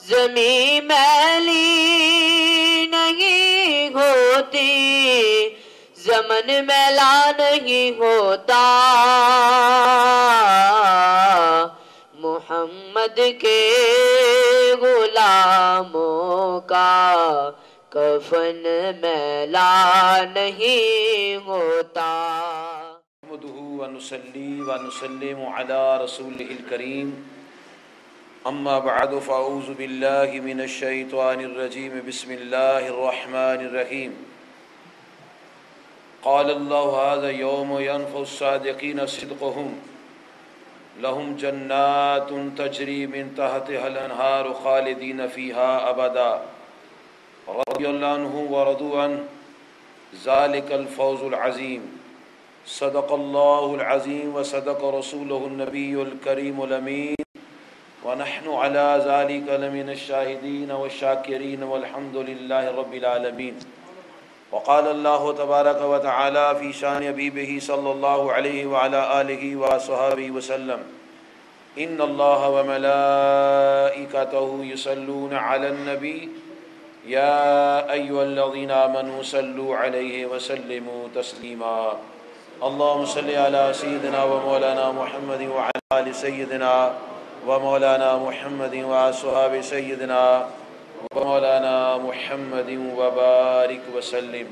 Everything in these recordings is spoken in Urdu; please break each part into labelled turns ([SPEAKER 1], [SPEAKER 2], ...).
[SPEAKER 1] زمین میلی نہیں ہوتی، زمن میلا نہیں ہوتا، محمد کے غلاموں کا کفن میلا نہیں ہوتا۔
[SPEAKER 2] نحمده ونصلي ونسلم على رسوله الكريم، اما بعد فاعوذ بالله من الشيطان الرجيم، بسم الله الرحمن الرحيم۔ قال الله هذا يوم ينفع الصادقين صدقهم، لهم جنات تجري من تحتها الانهار خالدين فيها ابدا، رضي الله عنه ورضوا عنه، ذلك الفوز العظيم۔ صدق اللہ العظیم وصدق رسولہ النبی الکریم الامین، ونحن علی ذلک لمن الشاہدین والشاکرین والحمد للہ رب العالمین۔ وقال اللہ تبارک وتعالی فی شان حبیبہ صلی اللہ علیہ وعلی آلہ وصحبہ وسلم، ان اللہ وملائکتہ یصلون علی النبی یا ایھا الذین آمنوا صلوا علیہ وسلموا تسلیما۔ اللهم صل على سيدنا ومولانا محمد وعلى آل سيدنا ومولانا محمد وأصحاب سيدنا ومولانا محمد وبارك وسلم۔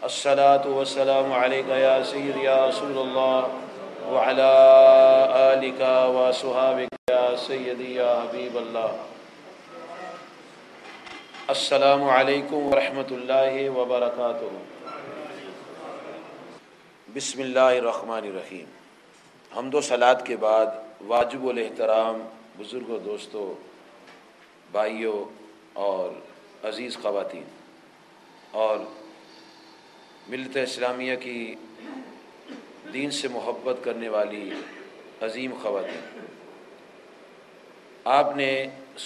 [SPEAKER 2] الصلاة والسلام عليك يا سيدي يا رسول الله وعلى آلك وأصحابك يا سيدي يا حبيب الله۔ السلام علیکم ورحمۃ اللہ وبرکاتہ۔ بسم اللہ الرحمن الرحیم۔ حمد و صلات کے بعد واجب الاحترام بزرگوں، دوستوں، بھائیوں اور عزیز خواتین اور ملت اسلامیہ کی دین سے محبت کرنے والی عظیم خواتین، آپ نے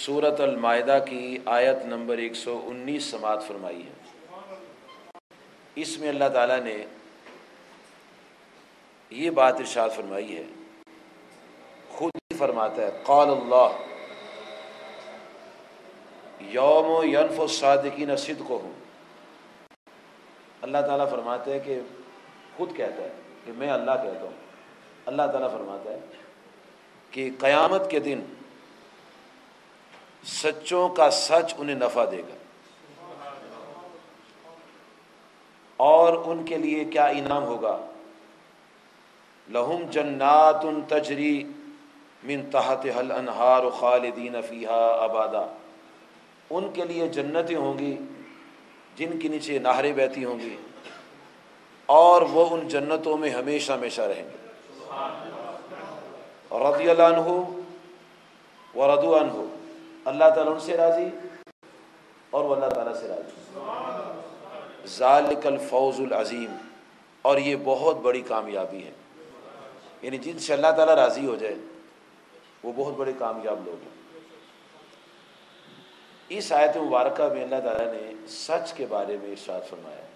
[SPEAKER 2] سورۃ المائدہ کی آیت نمبر 119 سماعت فرمائی ہے۔ اس میں اللہ تعالیٰ نے یہ بات ارشاد فرمائی ہے، خود ہی فرماتا ہے، قال اللہ یوم ینفع الصادقین صدقہم۔ اللہ تعالیٰ فرماتا ہے کہ خود کہتا ہے کہ میں اللہ کہتا ہوں، اللہ تعالیٰ فرماتا ہے کہ قیامت کے دن سچوں کا سچ انہیں نفع دے گا، اور ان کے لیے کیا انعام ہوگا؟ لہم جنات تجری من تحتها الانہار خالدین فیہا ابدا۔ ان کے لیے جنتیں ہوں گی جن کے نیچے نہریں بہتی ہوں گی، اور وہ ان جنتوں میں ہمیشہ ہمیشہ رہیں گے۔ رضی اللہ عنہ ورضوا عنہ، اللہ تعالیٰ ان سے راضی اور وہ اللہ تعالیٰ سے راضی۔ ذالک الفوز العظیم، اور یہ بہت بڑی کامیابی ہے، یعنی جن سے اللہ تعالیٰ راضی ہو جائے وہ بہت بڑے کامیاب لوگ ہیں۔ اس آیت مبارکہ میں اللہ تعالیٰ نے سچ کے بارے میں ارشاد فرمایا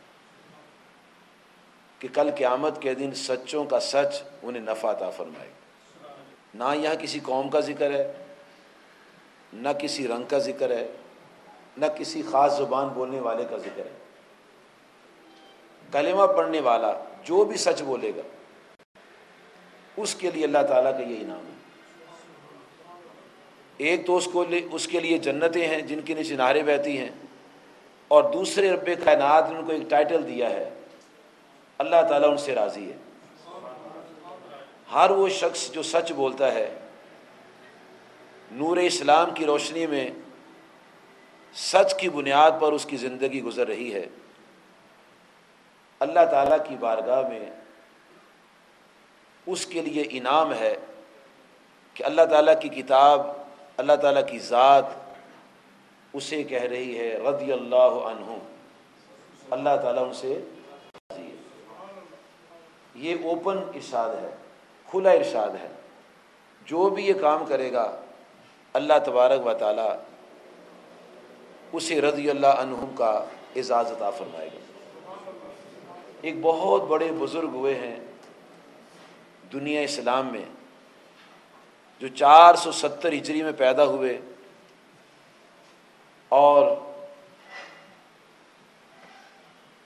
[SPEAKER 2] کہ کل قیامت کے دن سچوں کا سچ انہیں نفع عطا فرمائے گا۔ نہ یہاں کسی قوم کا ذکر ہے، نہ کسی رنگ کا ذکر ہے، نہ کسی خاص زبان بولنے والے کا ذکر ہے۔ کلمہ پڑھنے والا جو بھی سچ بولے گا اس کے لیے اللہ تعالیٰ کا یہ انعام ہے۔ ایک تو اس کے لیے جنتیں ہیں جن کے نیچے نہریں بہتی ہیں، اور دوسرے رب کائنات نے ان کو ایک ٹائٹل دیا ہے، اللہ تعالیٰ ان سے راضی ہے۔ ہر وہ شخص جو سچ بولتا ہے، نور اسلام کی روشنی میں سچ کی بنیاد پر اس کی زندگی گزر رہی ہے، اللہ تعالیٰ کی بارگاہ میں اس کے لیے انعام ہے کہ اللہ تعالیٰ کی کتاب، اللہ تعالیٰ کی ذات اسے کہہ رہی ہے رضی اللہ عنہ، اللہ تعالیٰ ان سے راضی ہے۔ یہ اوپن ارشاد ہے، کھلا ارشاد ہے، جو بھی یہ کام کرے گا اللہ تبارک و تعالیٰ اسے رضی اللہ عنہم کا اعزاز عطا فرمائے گا۔ ایک بہت بڑے بزرگ ہوئے ہیں دنیا اسلام میں، جو 470 ہجری میں پیدا ہوئے اور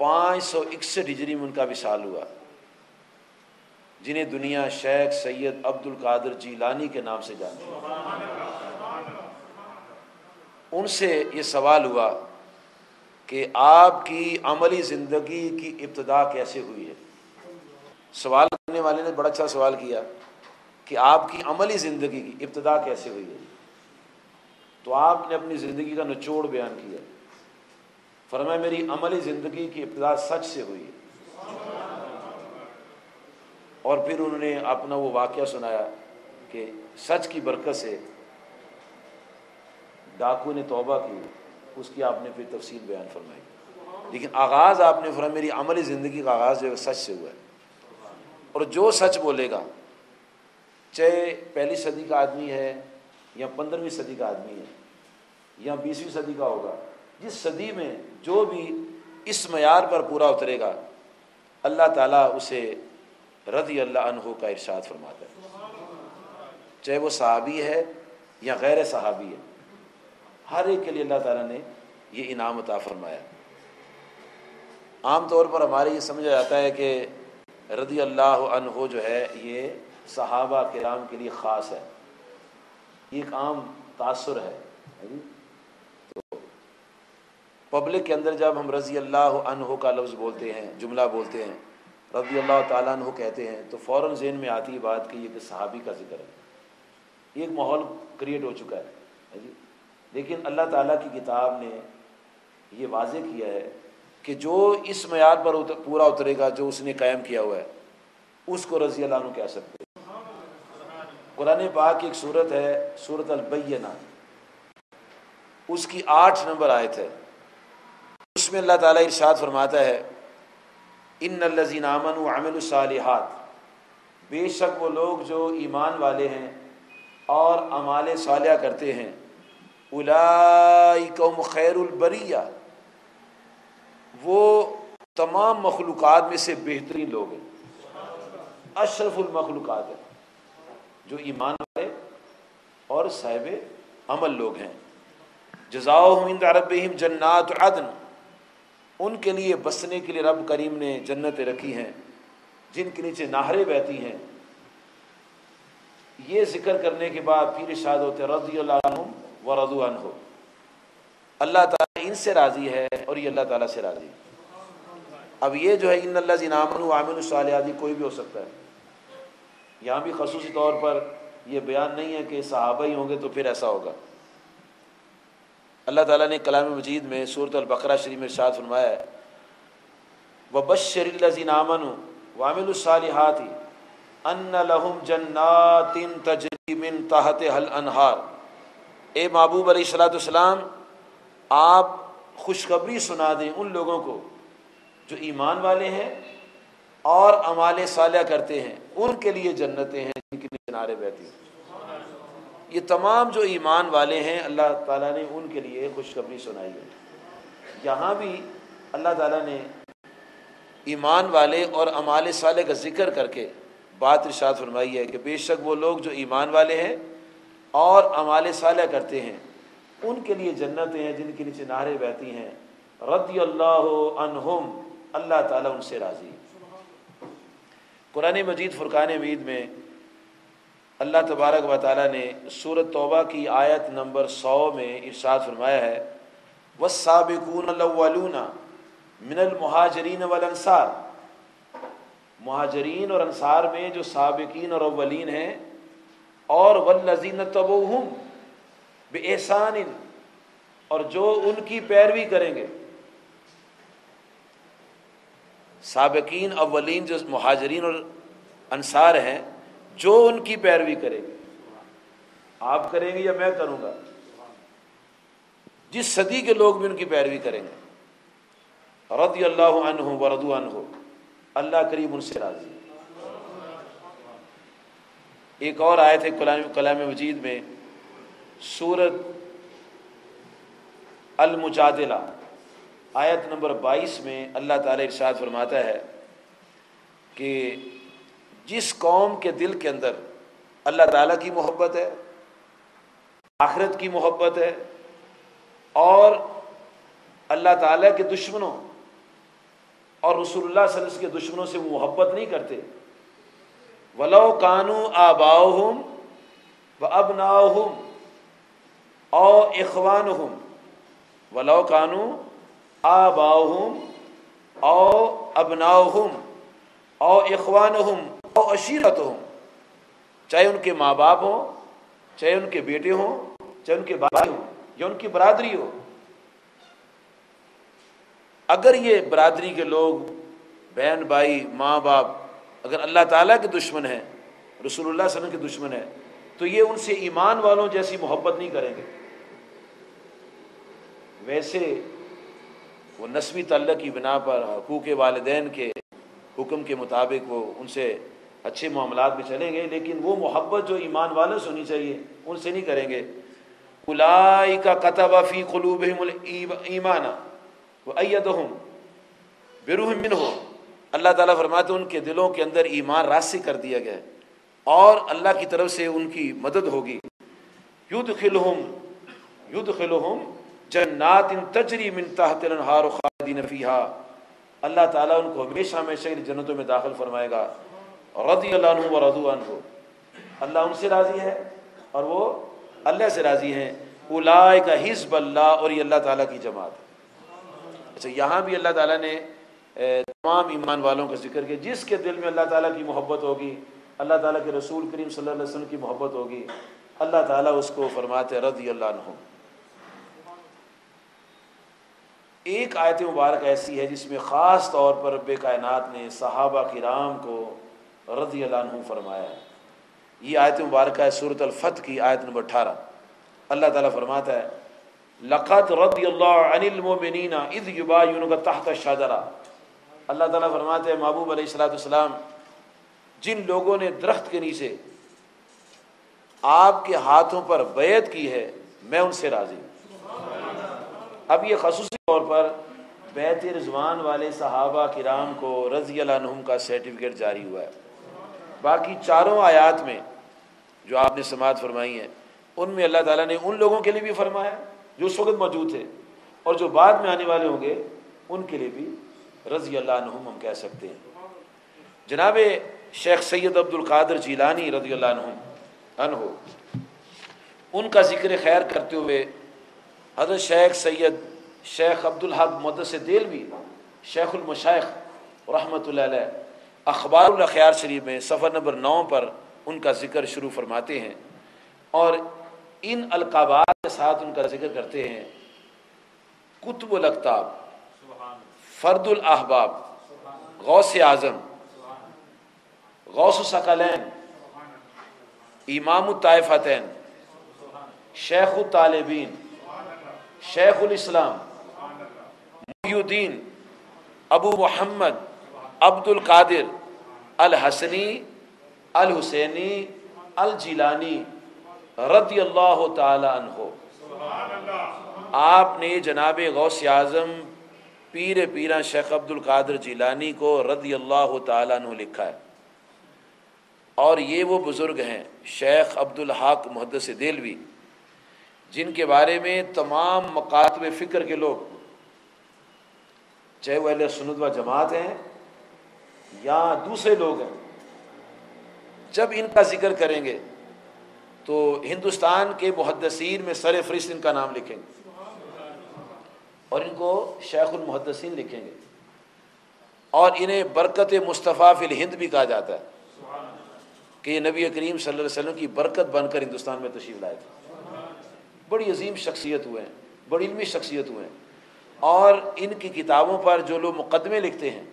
[SPEAKER 2] 561 ہجری میں ان کا وصال ہوا، جنہیں دنیا شیخ سید عبد القادر جیلانی کے نام سے جانتی ہے۔ ان سے یہ سوال ہوا کہ آپ کی عملی زندگی کی ابتدا کیسے ہوئی ہے۔ سوال کرنے والے نے بڑا اچھا سوال کیا کہ آپ کی عملی زندگی کی ابتدا کیسے ہوئی ہے، تو آپ نے اپنی زندگی کا نچوڑ بیان کیا، فرمایا میری عملی زندگی کی ابتدا سچ سے ہوئی ہے۔ اور پھر انہوں نے اپنا وہ واقعہ سنایا کہ سچ کی برکت سے ڈاکو نے توبہ کی، اس کی آپ نے پھر تفصیل بیان فرمائی، لیکن آغاز آپ نے فرمایا میری عملی زندگی کا آغاز جو ہے سچ سے ہوا ہے۔ اور جو سچ بولے گا، چاہے پہلی صدی کا آدمی ہے یا 15ویں صدی کا آدمی ہے یا 20ویں صدی کا ہوگا، جس صدی میں جو بھی اس معیار پر پورا اترے گا، اللہ تعالیٰ اسے رضی اللہ عنہ کا ارشاد فرماتا ہے، چاہے وہ صحابی ہے یا غیر صحابی ہے، ہر ایک کے لیے اللہ تعالیٰ نے یہ انعام عطا فرمایا۔ عام طور پر ہمارے یہ سمجھا جاتا ہے کہ رضی اللہ عنہ جو ہے یہ صحابہ کرام کے لیے خاص ہے، یہ ایک عام تاثر ہے۔ تو پبلک کے اندر جب ہم رضی اللہ عنہ کا لفظ بولتے ہیں، جملہ بولتے ہیں، رضی اللہ تعالیٰ عنہ کہتے ہیں، تو فوراً ذہن میں آتی ہے بات کہ یہ کہ صحابی کا ذکر ہے، یہ ایک ماحول کریٹ ہو چکا ہے جی۔ لیکن اللہ تعالیٰ کی کتاب نے یہ واضح کیا ہے کہ جو اس معیار پر پورا اترے گا، جو اس نے قائم کیا ہوا ہے، اس کو رضی اللہ عنہ کہہ سکتے ہیں۔ قرآن پاک کی ایک صورت ہے سورۃ البینہ، اس کی 8 نمبر آیت ہے، اس میں اللہ تعالیٰ ارشاد فرماتا ہے ان الذین آمنوا وعملوا الصالحات، بے شک وہ لوگ جو ایمان والے ہیں اور اعمال صالحہ کرتے ہیں، اولئک هم خیر البریہ، وہ تمام مخلوقات میں سے بہترین لوگ ہیں، اشرف المخلوقات ہیں، جو ایمان والے اور صاحب عمل لوگ ہیں۔ جزاؤہم عند ربہم جنات عدن، ان کے لیے بسنے کے لیے رب کریم نے جنتیں رکھی ہیں جن کے نیچے نہریں بہتی ہیں۔ یہ ذکر کرنے کے بعد پھر ارشاد ہوتے رضی اللہ عنہم ورضوا عنہ، اللہ تعالیٰ ان سے راضی ہے اور یہ اللہ تعالیٰ سے راضی ہے۔ اب یہ جو ہے ان الذین آمنوا وعملوا الصالحات کوئی بھی ہو سکتا ہے، یہاں بھی خصوصی طور پر یہ بیان نہیں ہے کہ صحابہ ہی ہوں گے تو پھر ایسا ہوگا۔ اللہ تعالیٰ نے کلام مجید میں سورۃ البقرہ شریف میں ارشاد فرمایا ہے وَبَشِّرِ الَّذِينَ آمَنُوا وَعَمِلُوا الصَّالِحَاتِ أَنَّ لَهُمْ جَنَّاتٍ تَجْرِي مِن تَحْتِهَا الْأَنْهَارُ، اے محبوب علیہ السلام آپ خوشخبری سنا دیں ان لوگوں کو جو ایمان والے ہیں اور اعمال صالحہ کرتے ہیں، ان کے لیے جنتیں ہیں جن کی کنارے بہتی ہیں۔ یہ تمام جو ایمان والے ہیں اللہ تعالیٰ نے ان کے لیے خوشخبری سنائی ہے۔ یہاں بھی اللہ تعالیٰ نے ایمان والے اور اعمال صالح کا ذکر کر کے بات ارشاد فرمائی ہے کہ بے شک وہ لوگ جو ایمان والے ہیں اور اعمال صالح کرتے ہیں ان کے لیے جنتیں ہیں جن کے نیچے نہریں بہتی ہیں، رضی اللہ عنہم، اللہ تعالیٰ ان سے راضی ہے۔ قرآن مجید فرقان حمید میں اللہ تبارک و تعالیٰ نے سورۃ توبہ کی آیت نمبر 100 میں ارشاد فرمایا ہے والسابقون الاولون من المہاجرین والانصار، مہاجرین اور انصار میں جو سابقین اور اولین ہیں، اور والذین تبعوہم بإحسان، اور جو ان کی پیروی کریں گے، سابقین اولین جو مہاجرین اور انصار ہیں جو ان کی پیروی کریں گے، آپ کریں گے یا میں کروں گا، جس صدی کے لوگ بھی ان کی پیروی کریں گے، رضی اللہ عنہ ورضوا عنہ، اللہ کریم ان سے راضی ہے۔ ایک اور آیت ہے کلام مجید میں سورۃ المجادلہ آیت نمبر 22 میں اللہ تعالیٰ ارشاد فرماتا ہے کہ جس قوم کے دل کے اندر اللہ تعالیٰ کی محبت ہے، آخرت کی محبت ہے اور اللہ تعالیٰ کے دشمنوں اور رسول اللہ صلی اللہ علیہ وسلم کے دشمنوں سے وہ محبت نہیں کرتے. وَلَوْ كَانُوا آبَاؤُهُمْ وَأَبْنَاؤُهُمْ أَوْ إِخْوَانُهُمْ وَلَوْ كَانُوا آبَاؤُهُمْ أَوْ أَبْنَاؤُهُمْ أَوْ إِخْوَانُهُمْ أَوْ عَشِيرَتُهُمْ، چاہے ان کے ماں باپ ہوں، چاہے ان کے بیٹے ہوں، چاہے ان کے بھائی ہوں یا ان کی برادری ہو. اگر یہ برادری کے لوگ، بہن بھائی، ماں باپ اگر اللہ تعالیٰ کے دشمن ہیں، رسول اللہ صلی اللہ علیہ وسلم کے دشمن ہیں، تو یہ ان سے ایمان والوں جیسی محبت نہیں کریں گے. ویسے وہ نسبی تعلق کی بنا پر حقوق والدین کے حکم کے مطابق وہ ان سے اچھے معاملات میں چلیں گے، لیکن وہ محبت جو ایمان والوں سے ہونی چاہیے ان سے نہیں کریں گے. اولئک کتب فی قلوبہم الایمان وایدہم بروح منہ، اللہ تعالیٰ فرماتے ہیں ان کے دلوں کے اندر ایمان راسخ کر دیا گیا ہے اور اللہ کی طرف سے ان کی مدد ہوگی. یدخلہم جنات تجری من تحت الانہار خالدین فیہا، اللہ تعالیٰ ان کو ہمیشہ ہمیشہ کی جنتوں میں داخل فرمائے گا. رضی اللہ عنہ ورضوا عنہ، اللہ ان سے راضی ہے اور وہ اللہ سے راضی ہیں. اولئک حزب اللہ، اور یہ اللہ تعالیٰ کی جماعت ہے. اچھا، یہاں بھی اللہ تعالیٰ نے تمام ایمان والوں کا ذکر کیا. جس کے دل میں اللہ تعالیٰ کی محبت ہوگی، اللہ تعالیٰ کے رسول کریم صلی اللہ علیہ وسلم کی محبت ہوگی، اللہ تعالیٰ اس کو فرماتے رضی اللہ عنہ. ایک آیت مبارک ایسی ہے جس میں خاص طور پر رب کائنات نے صحابہ کرام کو رضی اللہ عنہ فرمایا ہے. یہ آیت مبارکہ ہے سورۃ الفتح کی آیت نمبر 18. اللہ تعالیٰ فرماتا ہے لَقَدْ رَضِيَ اللَّهُ عَنِ الْمُؤْمِنِينَ إِذْ يُبَايِعُونَكَ تَحْتَ الشَّجَرَةِ، اللہ تعالیٰ فرماتے ہیں محبوب علیہ السلام، جن لوگوں نے درخت کے نیچے آپ کے ہاتھوں پر بیعت کی ہے میں ان سے راضی ہوں. اب یہ خصوصی طور پر بیعت رضوان والے صحابہ کرام کو رضی اللہ عنہم کا سرٹیفکیٹ جاری ہوا ہے. باقی چاروں آیات میں جو آپ نے سماعت فرمائی ہیں ان میں اللہ تعالیٰ نے ان لوگوں کے لیے بھی فرمایا جو اس وقت موجود تھے اور جو بعد میں آنے والے ہوں گے ان کے لیے بھی رضی اللہ عنہم ہم کہہ سکتے ہیں. جناب شیخ سید عبد القادر جیلانی رضی اللہ عنہ ان کا ذکر خیر کرتے ہوئے حضرت شیخ عبد الحق محدث دہلوی شیخ المشائخ رحمۃ اللہ علیہ اخبار الاخیار شریف میں صفحہ نمبر 9 پر ان کا ذکر شروع فرماتے ہیں اور ان القابات کے ساتھ ان کا ذکر کرتے ہیں: قطب الاقطاب، فرد الاحباب، غوث اعظم، غوث الثقلین، امام الطائفتین، شیخ الطالبین، شیخ الاسلام، محی الدین ابو محمد عبد القادر الحسنی الحسینی الجیلانی رضی اللہ تعالی عنہ. آپ نے جناب غوث اعظم پیران شیخ عبد القادر جیلانی کو رضی اللہ تعالی عنہ لکھا ہے. اور یہ وہ بزرگ ہیں شیخ عبد الحق محدث دہلوی جن کے بارے میں تمام مکاتب فکر کے لوگ، چاہے وہ اہل سنت و جماعت ہیں یا دوسرے لوگ ہیں، جب ان کا ذکر کریں گے تو ہندوستان کے محدثین میں سر فہرست ان کا نام لکھیں گے اور ان کو شیخ المحدثین لکھیں گے اور انہیں برکت مصطفیٰ فی الہند بھی کہا جاتا ہے کہ یہ نبی کریم صلی اللہ علیہ وسلم کی برکت بن کر ہندوستان میں تشریف لائے تھے. بڑی عظیم شخصیت ہوئے ہیں، بڑی علمی شخصیت ہوئے ہیں اور ان کی کتابوں پر جو لوگ مقدمے لکھتے ہیں،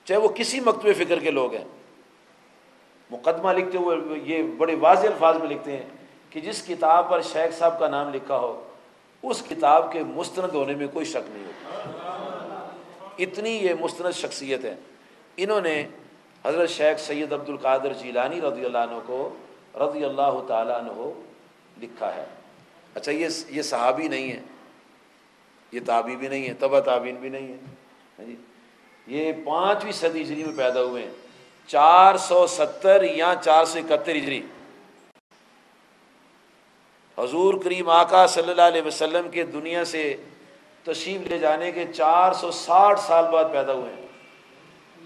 [SPEAKER 2] چاہے وہ کسی مکتب فکر کے لوگ ہیں، مقدمہ لکھتے ہوئے یہ بڑے واضح الفاظ میں لکھتے ہیں کہ جس کتاب پر شیخ صاحب کا نام لکھا ہو اس کتاب کے مستند ہونے میں کوئی شک نہیں ہوتا. اتنی یہ مستند شخصیت ہے. انہوں نے حضرت شیخ سید عبد القادر جیلانی رضی اللہ عنہ کو رضی اللہ تعالی عنہ لکھا ہے. اچھا، یہ صحابی نہیں ہے، یہ تابعی بھی نہیں ہے، تبع تابعین بھی نہیں ہے جی. یہ 5ویں صدی ہجری میں پیدا ہوئے ہیں، 470 یا 471 ہجری. حضور کریم آقا صلی اللہ علیہ وسلم کے دنیا سے تشریف لے جانے کے 460 سال بعد پیدا ہوئے ہیں،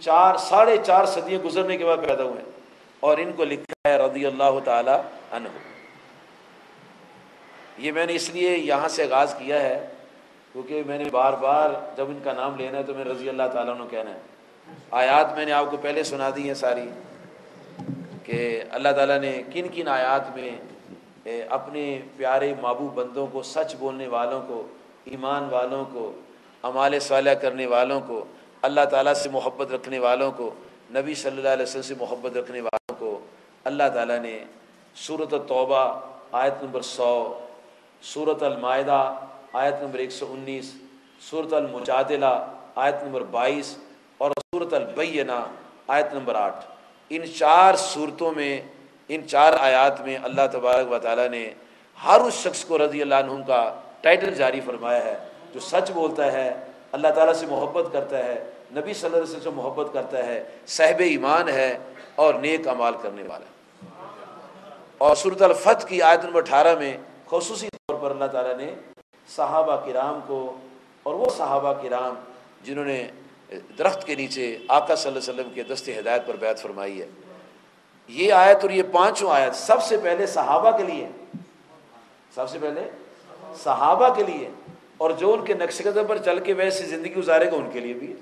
[SPEAKER 2] 4.5 صدیاں گزرنے کے بعد پیدا ہوئے ہیں، اور ان کو لکھا ہے رضی اللہ تعالی عنہ۔ یہ میں نے اس لیے یہاں سے آغاز کیا ہے کیونکہ میں نے بار بار جب ان کا نام لینا ہے تو میں رضی اللہ تعالیٰ عنہ کہنا ہے۔ آیات میں نے آپ کو پہلے سنا دی ہیں ساری، کہ اللہ تعالیٰ نے کن کن آیات میں اپنے پیارے محبوب بندوں کو، سچ بولنے والوں کو، ایمان والوں کو، اعمال صالحہ کرنے والوں کو، اللہ تعالیٰ سے محبت رکھنے والوں کو، نبی صلی اللہ علیہ وسلم سے محبت رکھنے والوں کو اللہ تعالیٰ نے سورۃ التوبہ آیت نمبر 100، سورۃ المائدہ آیت نمبر 119، سورۃ المجادلہ آیت نمبر 22 اور سورۃ البینہ آیت نمبر 8، ان 4 صورتوں میں، ان 4 آیات میں اللہ تبارک و تعالیٰ نے ہر اس شخص کو رضی اللہ عنہ کا ٹائٹل جاری فرمایا ہے جو سچ بولتا ہے، اللہ تعالیٰ سے محبت کرتا ہے، نبی صلی اللہ علیہ وسلم سے محبت کرتا ہے، صاحب ایمان ہے اور نیک اعمال کرنے والا ہے۔ اور سورۃ الفتح کی آیت نمبر 18 میں خصوصی طور پر اللہ تعالیٰ نے صحابہ کرام کو، اور وہ صحابہ کرام جنہوں نے درخت کے نیچے آقا صلی اللہ علیہ وسلم کے دست ہدایت پر بیعت فرمائی ہے، یہ آیت اور یہ 5 آیت سب سے پہلے صحابہ کے لیے، سب سے پہلے صحابہ کے لیے، اور جو ان کے نقش قدم پر چل کے ویسے زندگی گزارے گا ان کے لیے بھی ہے،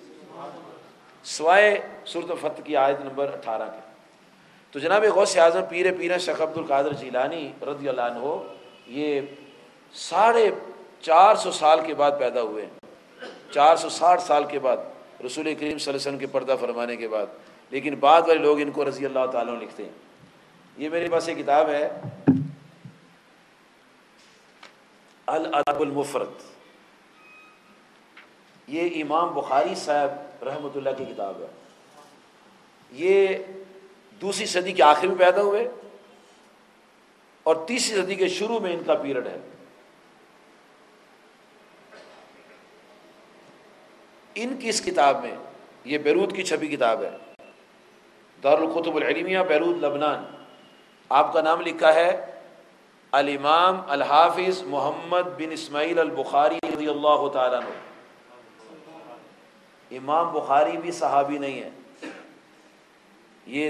[SPEAKER 2] سوائے سورۃ الفتح کی آیت نمبر 18 کے۔ تو جناب غوث اعظم پیر پیرا شیخ عبد القادر جیلانی رضی اللہ عنہ یہ 450 سال کے بعد پیدا ہوئے ہیں، 460 سال کے بعد رسول کریم صلی اللہ علیہ وسلم کے پردہ فرمانے کے بعد، لیکن بعد والے لوگ ان کو رضی اللہ تعالیٰ لکھتے ہیں۔ یہ میرے پاس ایک کتاب ہے الادب المفرد، یہ امام بخاری صاحب رحمۃ اللہ کی کتاب ہے۔ یہ 2ری صدی کے آخر میں پیدا ہوئے اور 3ری صدی کے شروع میں ان کا پیریڈ ہے۔ ان کی اس کتاب میں، یہ بیروت کی چھپی کتاب ہے، دارالکتب العلمیہ بیروت لبنان، آپ کا نام لکھا ہے الامام الحافظ محمد بن اسماعیل البخاری رضی اللہ تعالیٰ عنہ۔ امام بخاری بھی صحابی نہیں ہے، یہ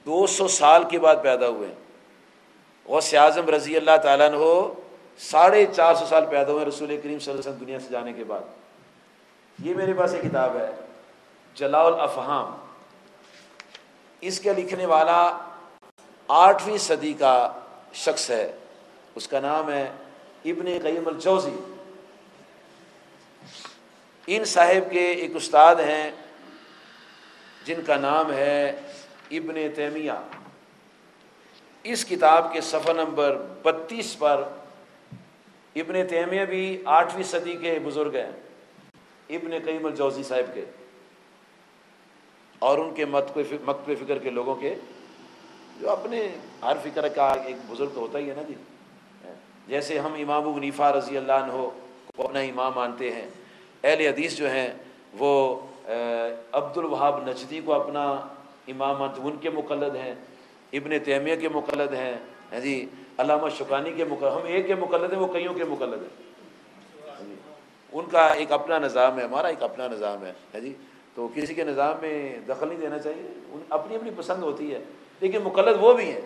[SPEAKER 2] 200 سال کے بعد پیدا ہوئے ہیں۔ غوث اعظم رضی اللہ تعالیٰ عنہ 450 سال پیدا ہوئے رسول کریم صلی اللہ علیہ وسلم دنیا سے جانے کے بعد۔ یہ میرے پاس ایک کتاب ہے جلاء الافہام، اس کے لکھنے والا 8ویں صدی کا شخص ہے، اس کا نام ہے ابن قیم الجوزی۔ ان صاحب کے ایک استاد ہیں جن کا نام ہے ابن تیمیہ۔ اس کتاب کے صفحہ نمبر 32 پر ابن تیمیہ بھی 8ویں صدی کے بزرگ ہیں، ابن قیم الجوزی صاحب کے، اور ان کے مکتب فکر کے لوگوں کے، جو اپنے ہر فکر کا ایک بزرگ تو ہوتا ہی ہے نا جی۔ جیسے ہم امام ابو حنیفہ رضی اللہ عنہ کو اپنا امام مانتے ہیں، اہل حدیث جو ہیں وہ عبد الوہاب نجدی کو اپنا امام مانتے، ان کے مقلد ہیں، ابن تیمیہ کے مقلد ہیں جی، علامہ شوکانی کے مقلد، ہم ایک کے مقلد ہیں، وہ کئیوں کے مقلد ہیں۔ ان کا ایک اپنا نظام ہے، ہمارا ایک اپنا نظام ہے جی، تو کسی کے نظام میں دخل نہیں دینا چاہیے، اپنی اپنی پسند ہوتی ہے، لیکن مقلد وہ بھی ہیں،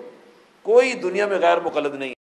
[SPEAKER 2] کوئی دنیا میں غیر مقلد نہیں ہے۔